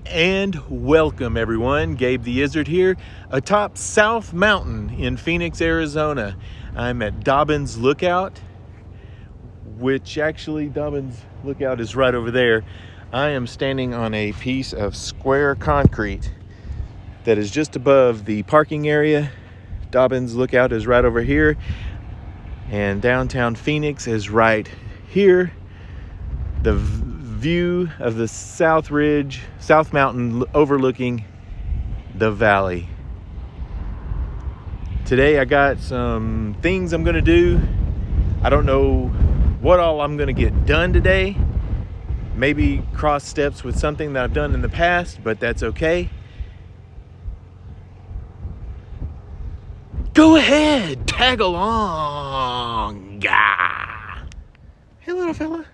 And welcome everyone, Gabe the Izzard here, atop South Mountain in Phoenix, Arizona. I'm at Dobbins Lookout, which actually Dobbins Lookout is right over there. I am standing on a piece of square concrete that is just above the parking area. Dobbins Lookout is right over here, and downtown Phoenix is right here. The view of the South Mountain overlooking the valley. Today I got some things I'm gonna do. I don't know what all I'm gonna get done today. Maybe cross steps with something that I've done in the past, but that's okay. Go ahead, tag along. Gah. Hey little fella.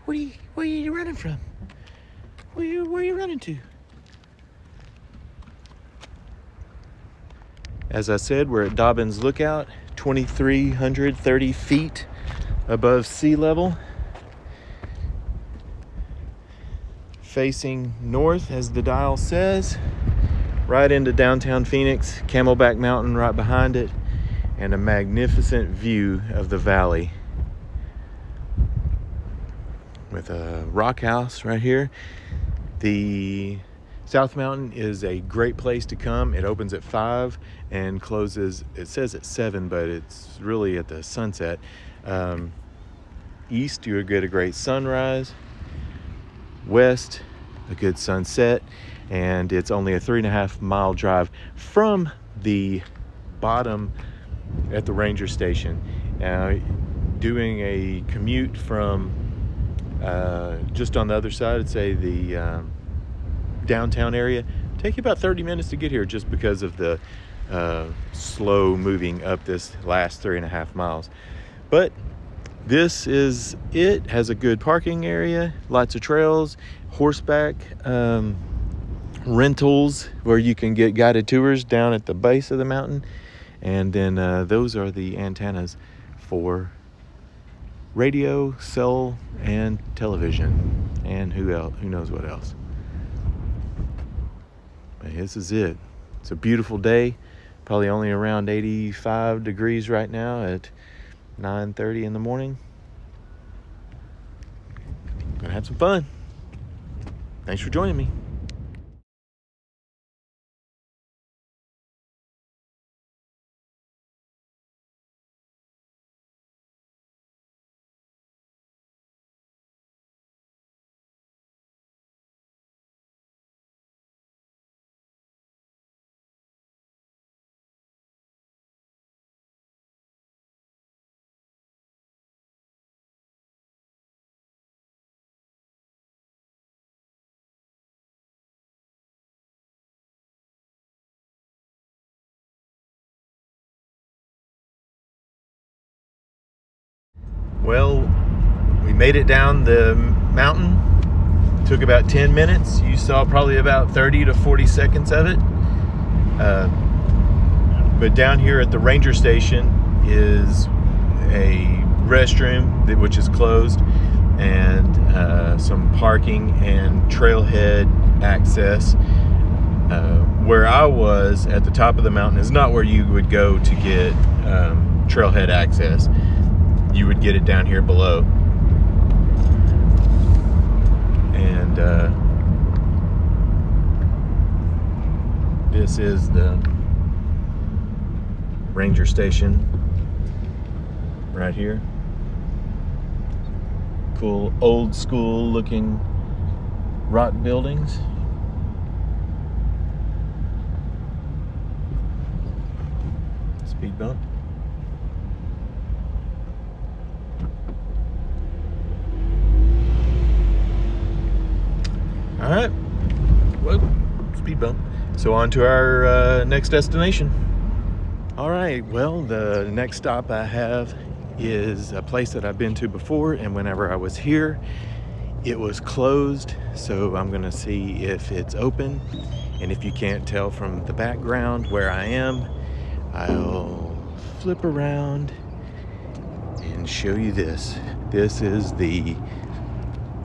Where are you running from? Where are you running to? As I said, we're at Dobbins Lookout, 2,330 feet above sea level. Facing north, as the dial says, right into downtown Phoenix, Camelback Mountain right behind it, and a magnificent view of the valley. With a rock house right here. The South Mountain is a great place to come. It opens at 5 and closes, it says at 7, but it's really at the sunset. East, you would get a great sunrise. West, a good sunset. And it's only a 3.5 mile drive from the bottom at the ranger station. Doing a commute from just on the other side, I'd say the downtown area, take you about 30 minutes to get here just because of the slow moving up this last 3.5 miles. But this is it. Has a good parking area, lots of trails, horseback rentals where you can get guided tours down at the base of the mountain. And then those are the antennas for radio, cell, and television, and who knows what else. But this is it. It's a beautiful day, probably only around 85 degrees right now at 9:30 in the morning. Gonna have some fun. Thanks for joining me. Well, we made it down the mountain. Took about 10 minutes. You saw probably about 30 to 40 seconds of it. But down here at the ranger station is a restroom which is closed, and some parking and trailhead access. Where I was at the top of the mountain is not where you would go to get trailhead access. You would get it down here below. And this is the ranger station right here. Cool old school looking rock buildings. Speed bump. All right, well, speed bump. So on to our next destination. All right, well, the next stop I have is a place that I've been to before, and whenever I was here, it was closed. So I'm gonna see if it's open. And if you can't tell from the background where I am, I'll flip around and show you this. This is the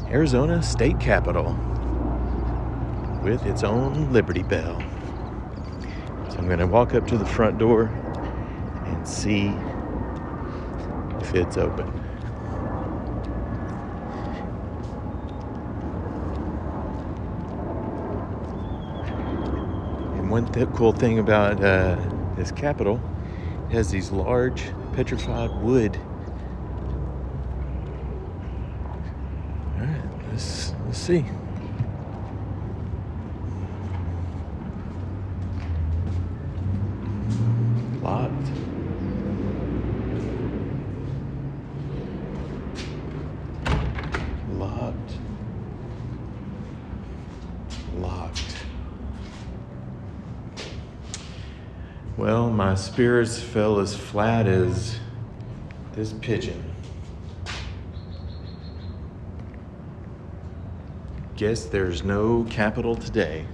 Arizona state capitol with its own Liberty Bell. So I'm going to walk up to the front door and see if it's open. And one cool thing about this capitol, it has these large petrified wood. All right, let's see. Locked. Locked. Locked. Well, my spirits fell as flat as this pigeon. Guess there's no capital today.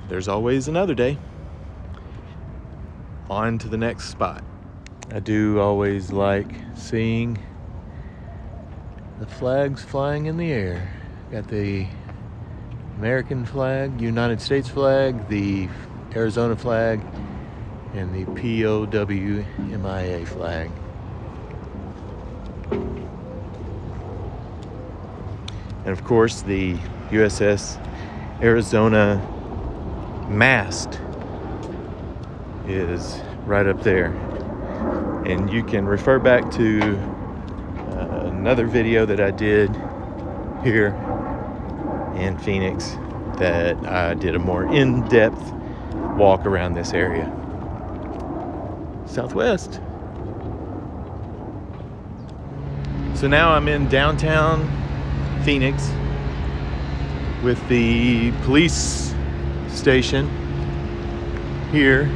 There's always another day. On to the next spot. I do always like seeing the flags flying in the air. Got the American flag, United States flag, the Arizona flag, and the POWMIA flag. And of course, the USS Arizona mast is right up there. And you can refer back to another video that I did here in Phoenix that I did a more in-depth walk around this area. Southwest. So now I'm in downtown Phoenix with the police station here.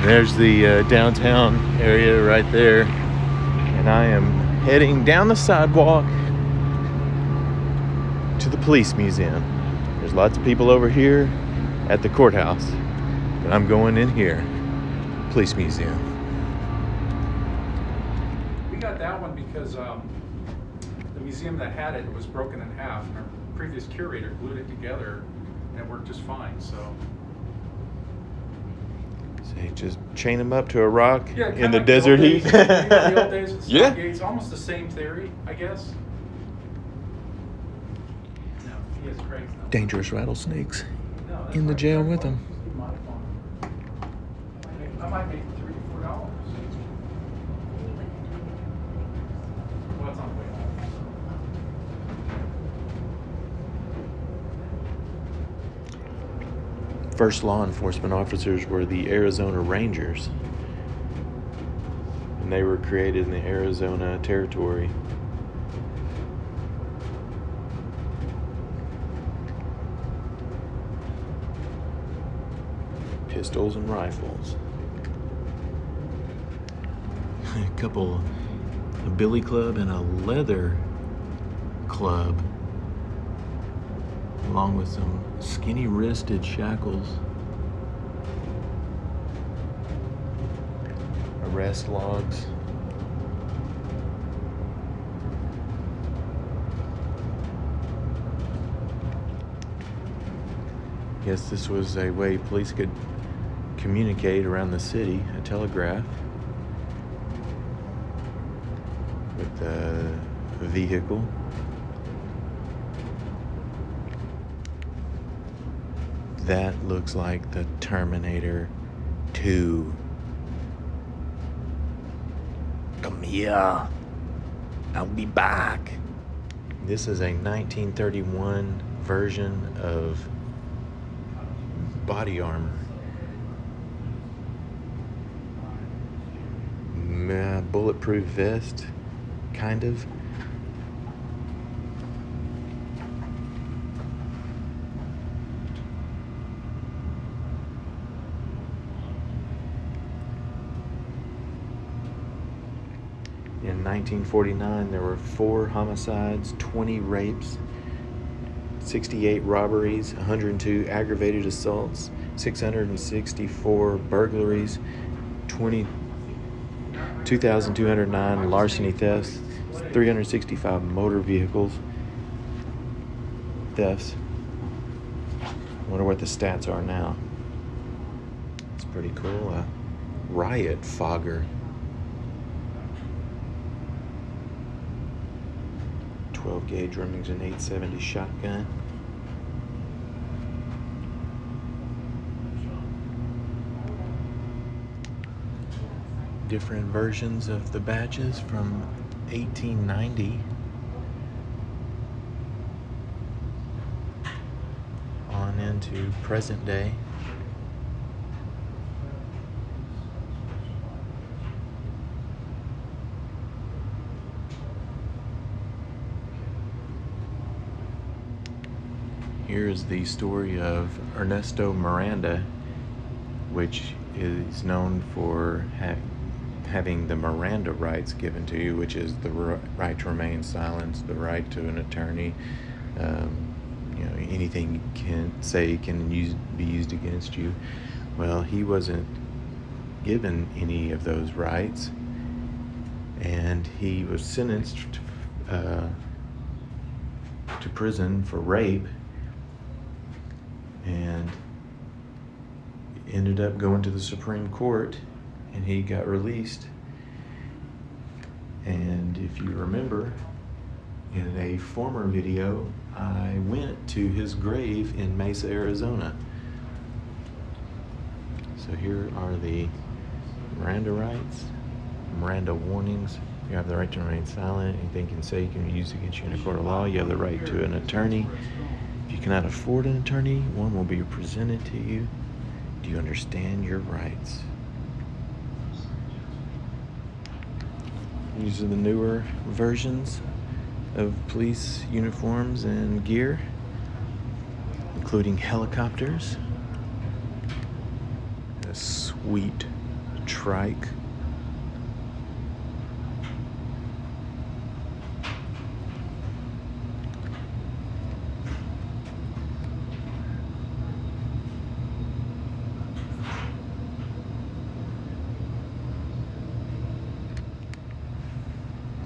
There's the downtown area right there, and I am heading down the sidewalk to the police museum. There's lots of people over here at the courthouse, but I'm going in here, police museum. We got that one because the museum that had it was broken in half, and our previous curator glued it together, and it worked just fine. So you just chain them up to a rock yeah, in the like desert heat. The old days with Yeah. It's almost the same theory, I guess. No, he has crates now. Dangerous rattlesnakes No, that's in the right. jail with them. I might make $3 or $4. Well, it's on the way home. First law enforcement officers were the Arizona Rangers, and they were created in the Arizona Territory. Pistols and rifles. A couple, a billy club and a leather club, along with some skinny wristed shackles. Arrest logs. Guess this was a way police could communicate around the city, a telegraph with a vehicle. That looks like the Terminator 2. Come here. I'll be back. This is a 1931 version of body armor. Bulletproof vest, kind of. In 1949, there were 4 homicides, 20 rapes, 68 robberies, 102 aggravated assaults, 664 burglaries, 20 2,209 larceny thefts, 365 motor vehicles thefts. Wonder what the stats are now. It's pretty cool. Riot fogger. 12 gauge Remington 870 shotgun. Different versions of the badges from 1890 on into present day. Here's the story of Ernesto Miranda, which is known for having the Miranda rights given to you, which is the right to remain silent, the right to an attorney. Anything you can say can be used against you. Well, he wasn't given any of those rights, and he was sentenced to prison for rape, and ended up going to the Supreme Court, and he got released. And if you remember, in a former video, I went to his grave in Mesa, Arizona. So here are the Miranda rights, Miranda warnings. You have the right to remain silent. Anything you can say can be used against you in a court of law. You have the right to an attorney. If you cannot afford an attorney, one will be presented to you. Do you understand your rights? These are the newer versions of police uniforms and gear, including helicopters, a sweet trike,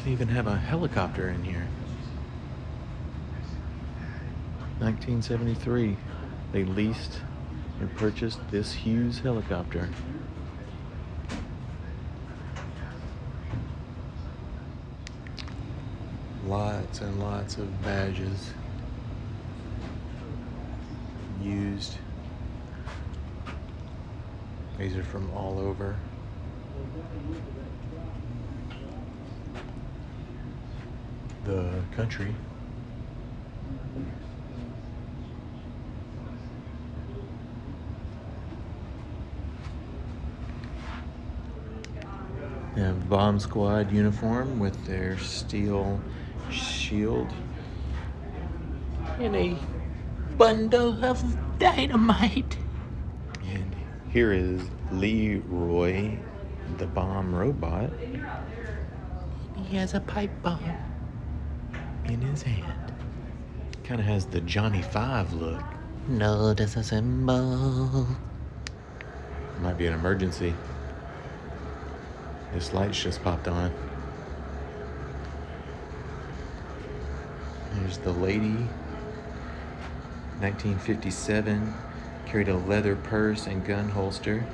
they even have a helicopter in here. 1973, they leased and purchased this Hughes helicopter. Lots and lots of badges used. These are from all over. The country. They have bomb squad uniform with their steel shield and a bundle of dynamite. And here is Leroy, the bomb robot. He has a pipe bomb in his hand. Kind of has the Johnny Five look. No disassemble. Might be an emergency. This light's just popped on. There's the lady. 1957. Carried a leather purse and gun holster.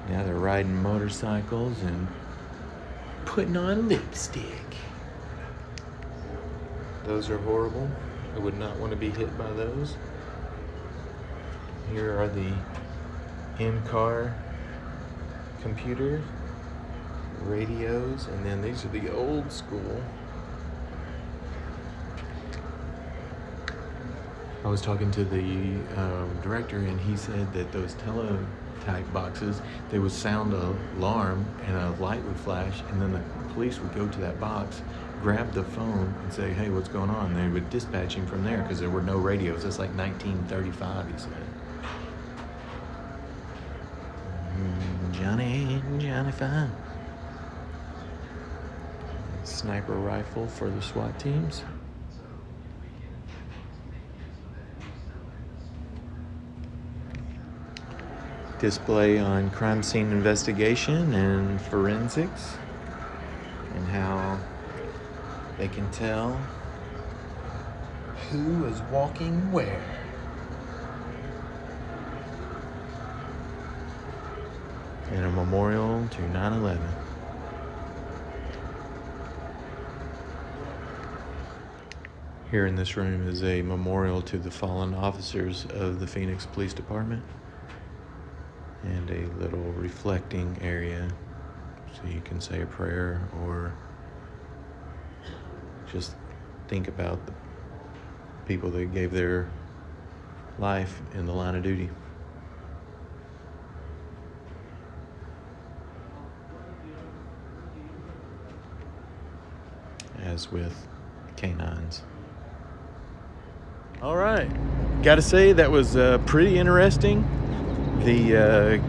Now they're riding motorcycles and putting on lipstick. Those are horrible. I would not want to be hit by those. Here are the in-car computers, radios, and then these are the old school. I was talking to the director, and he said that those teletype boxes, they would sound an alarm and a light would flash, and then the police would go to that box, grab the phone and say, hey, what's going on? And they would dispatch him from there because there were no radios. It's like 1935, he said. Johnny Fine. Sniper rifle for the SWAT teams. display on crime scene investigation and forensics, and how they can tell who is walking where. And a memorial to 9/11. Here in this room is a memorial to the fallen officers of the Phoenix Police Department, and a little reflecting area so you can say a prayer or just think about the people that gave their life in the line of duty. As with canines. All right, gotta say that was pretty interesting. The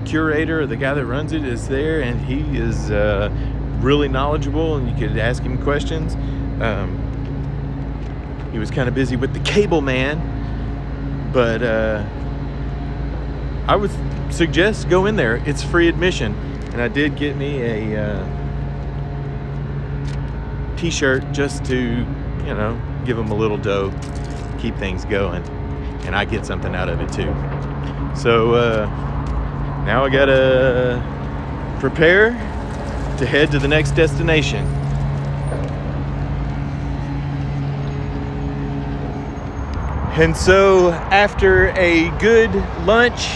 curator, the guy that runs it, is there, and he is really knowledgeable, and you could ask him questions. He was kind of busy with the cable man, but I would suggest go in there. It's free admission, and I did get me a t-shirt just to, give them a little dough, keep things going, and I get something out of it too. So now I gotta prepare to head to the next destination. And so after a good lunch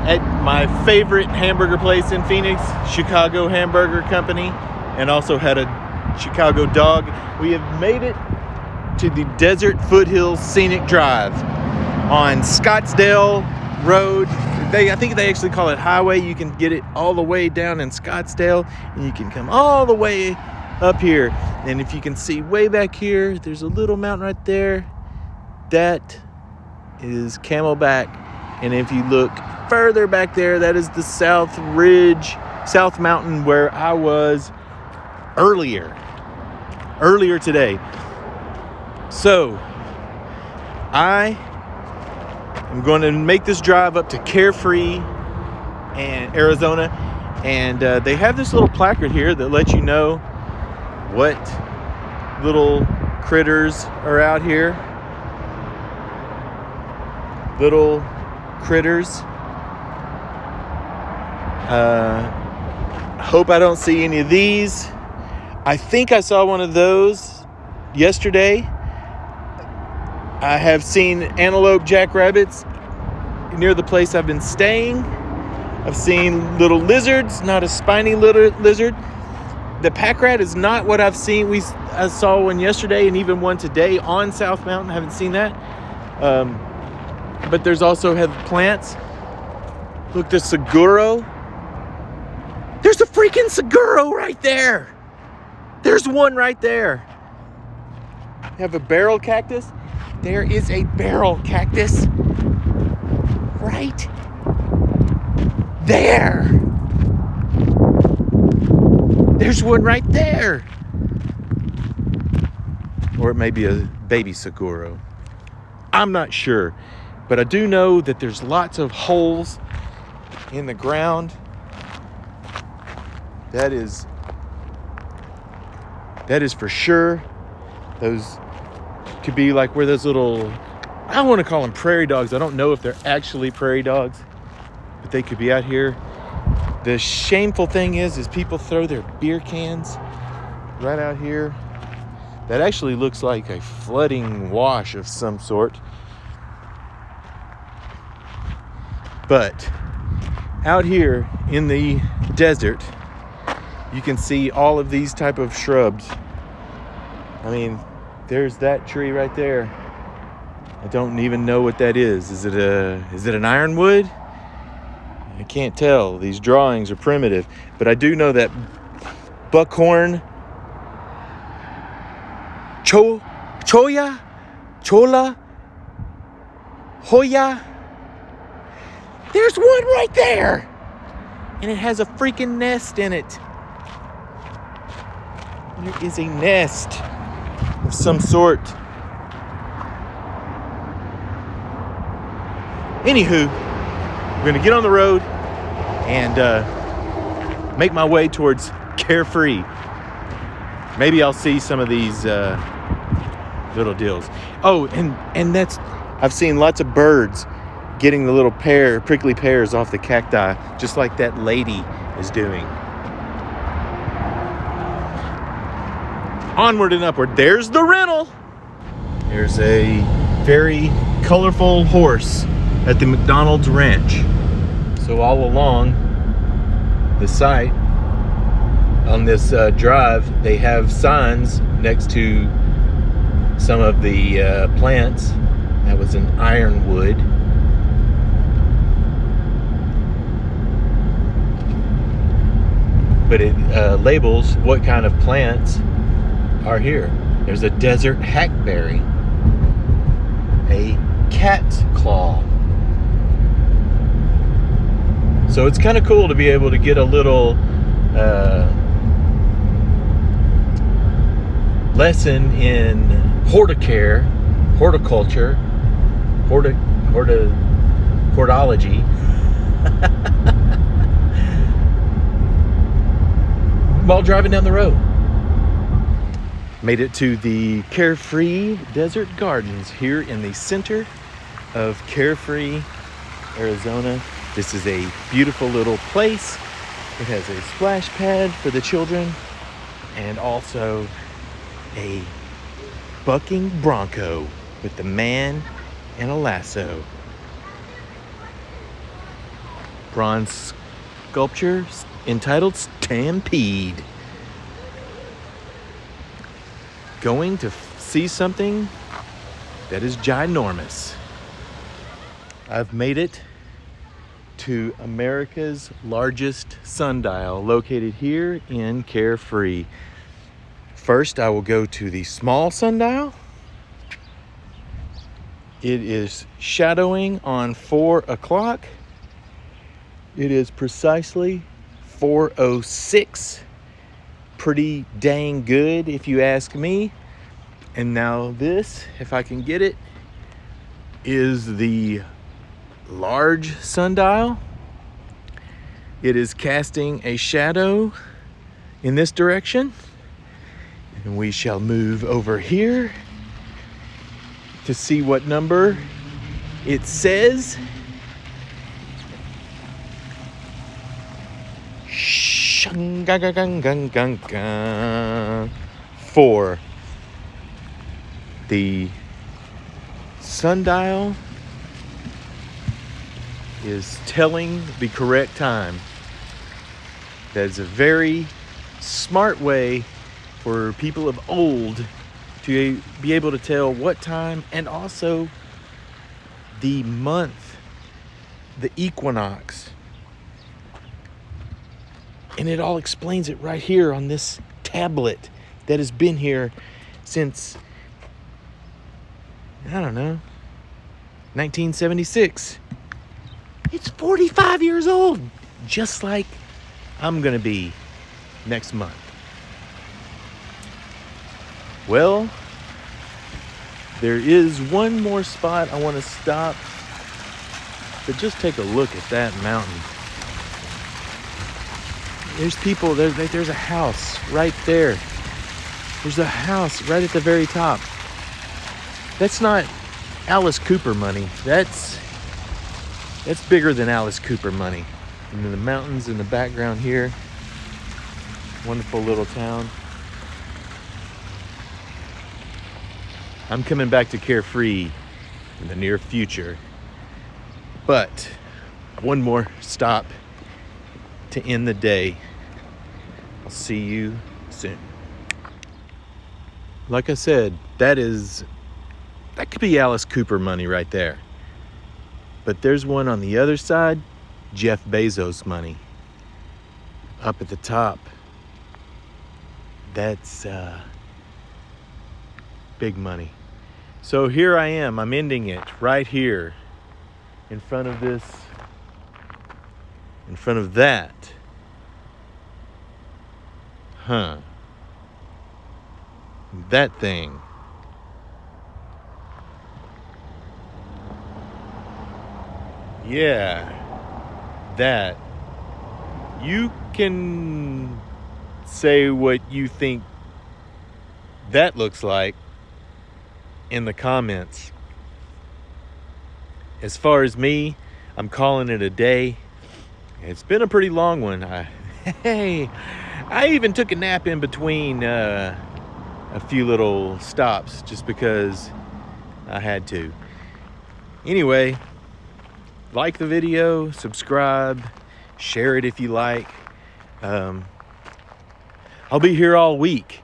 at my favorite hamburger place in Phoenix, Chicago Hamburger Company, and also had a Chicago dog, we have made it to the Desert Foothills Scenic Drive on Scottsdale Road. I think they actually call it highway. You can get it all the way down in Scottsdale, and you can come all the way up here. And if you can see way back here, there's a little mountain right there. That is Camelback. And if you look further back there, that is the South Ridge, South Mountain, where I was earlier today. So I am going to make this drive up to Carefree and Arizona, and they have this little placard here that lets you know what little critters are out here. Little critters. Hope I don't see any of these. I think I saw one of those yesterday. I have seen antelope jackrabbits near the place I've been staying. I've seen little lizards, not a spiny little lizard. The pack rat is not what I've seen. I saw one yesterday and even one today on South Mountain. I haven't seen that. But there's also have plants. Look, the Seguro. There's a freaking Seguro right there. There's one right there. You have a barrel cactus. There is a barrel cactus right there. There's one right there. Or it may be a baby Seguro. I'm not sure. But I do know that there's lots of holes in the ground. That is for sure. Those could be like where those little, I don't want to call them prairie dogs. I don't know if they're actually prairie dogs, but they could be out here. The shameful thing is people throw their beer cans right out here. That actually looks like a flooding wash of some sort. But out here in the desert, you can see all of these type of shrubs. I mean, there's that tree right there. I don't even know what that is. Is it an ironwood? I can't tell. These drawings are primitive, but I do know that buckhorn, cholla, hoya. There's one right there, and it has a freaking nest in it. There is a nest of some sort. Anywho, I'm gonna get on the road and make my way towards Carefree. Maybe I'll see some of these little deals. Oh, and that's, I've seen lots of birds getting the little prickly pears off the cacti, just like that lady is doing. Onward and upward. There's the rental. There's a very colorful horse at the McDonald's Ranch. So all along the site on this drive, they have signs next to some of the plants. That was an ironwood. But it labels what kind of plants are here. There's a desert hackberry, a cat's claw. So it's kind of cool to be able to get a little lesson in horticulture, hortology. While driving down the road. Made it to the Carefree Desert Gardens here in the center of Carefree, Arizona. This is a beautiful little place. It has a splash pad for the children and also a bucking bronco with the man and a lasso. Bronze sculpture entitled Stampede. Going to see something that is ginormous. I've made it to America's largest sundial, located here in Carefree. First, I will go to the small sundial. It is shadowing on 4 o'clock. It is precisely 4:06. Pretty dang good, if you ask me. And now this, if I can get it, is the large sundial. It is casting a shadow in this direction. And we shall move over here to see what number it says. For the sundial is telling the correct time. That is a very smart way for people of old to be able to tell what time, and also the month, the equinox. And it all explains it right here on this tablet that has been here since, I don't know, 1976. It's 45 years old, just like I'm gonna be next month. Well, there is one more spot I want to stop, but just take a look at that mountain. There's people, there's a house right there. There's a house right at the very top. That's not Alice Cooper money. That's bigger than Alice Cooper money. And then the mountains in the background here. Wonderful little town. I'm coming back to Carefree in the near future. But one more stop to end the day. I'll see you soon. Like I said, that could be Alice Cooper money right there. But there's one on the other side, Jeff Bezos money. Up at the top. That's big money. So here I am. I'm ending it right here in front of this, in front of that. That thing. Yeah. that. You can say what you think that looks like in the comments. As far as me, I'm calling it a day. It's been a pretty long one. I even took a nap in between a few little stops just because I had to. Anyway, like the video, subscribe, share it if you like. I'll be here all week.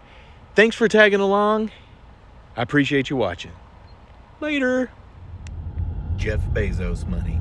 Thanks for tagging along. I appreciate you watching. Later. Jeff Bezos money.